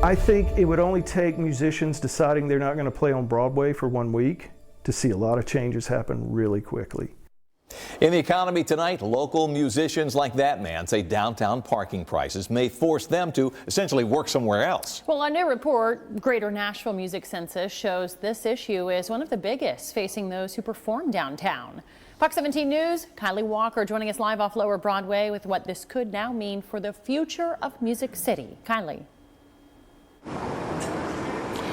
I think it would only take musicians deciding they're not going to play on Broadway for 1 week to see a lot of changes happen really quickly. In the economy tonight, local musicians like that man say downtown parking prices may force them to essentially work somewhere else. Well, a new report, Greater Nashville Music Census, shows this issue is one of the biggest facing those who perform downtown. Fox 17 News, Kylie Walker joining us live off Lower Broadway with what this could now mean for the future of Music City. Kylie.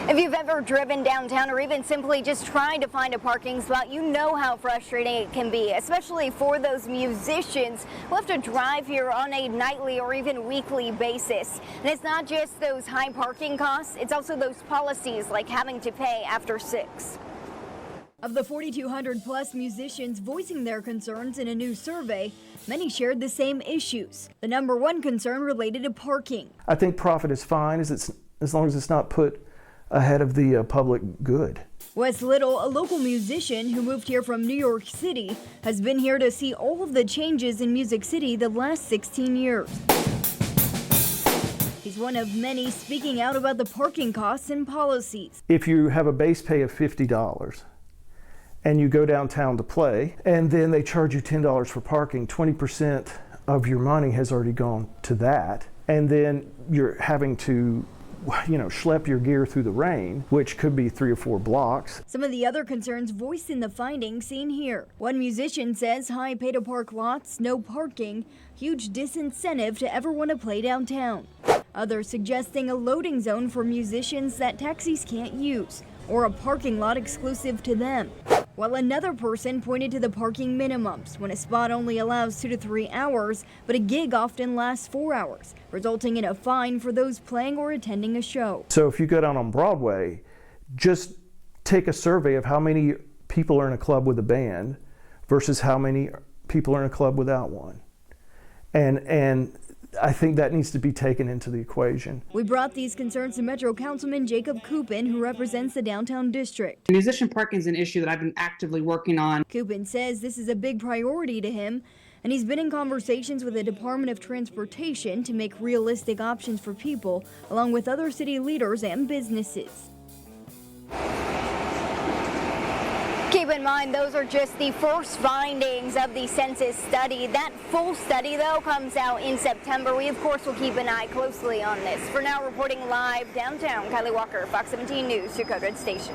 If you've ever driven downtown or even simply just trying to find a parking spot, you know how frustrating it can be, especially for those musicians who have to drive here on a nightly or even weekly basis. And it's not just those high parking costs, it's also those policies like having to pay after 6. Of the 4,200 plus musicians voicing their concerns in a new survey, many shared the same issues. The number one concern related to parking. I think profit is fine as long as it's not put ahead of the public good. Wes Little, a local musician who moved here from New York City, has been here to see all of the changes in Music City the last 16 years. He's one of many speaking out about the parking costs and policies. If you have a base pay of $50 and you go downtown to play and then they charge you $10 for parking, 20% of your money has already gone to that. And then you're having to schlep your gear through the rain, which could be 3 or 4 blocks. Some of the other concerns voiced in the findings seen here. One musician says high pay to park lots, no parking, huge disincentive to ever want to play downtown. Others suggesting a loading zone for musicians that taxis can't use, or a parking lot exclusive to them. While another person pointed to the parking minimums, when a spot only allows 2 to 3 hours, but a gig often lasts 4 hours, resulting in a fine for those playing or attending a show. So if you go down on Broadway, just take a survey of how many people are in a club with a band versus how many people are in a club without one. And I think that needs to be taken into the equation. We brought these concerns to Metro Councilman Jacob Coopin, who represents the downtown district. Musician parking is an issue that I've been actively working on. Coopin says this is a big priority to him, and he's been in conversations with the Department of Transportation to make realistic options for people, along with other city leaders and businesses. Keep in mind, those are just the first findings of the census study. That full study, though, comes out in September. We, of course, will keep an eye closely on this. For now, reporting live downtown, Kylie Walker, Fox 17 News, your Code Red Station.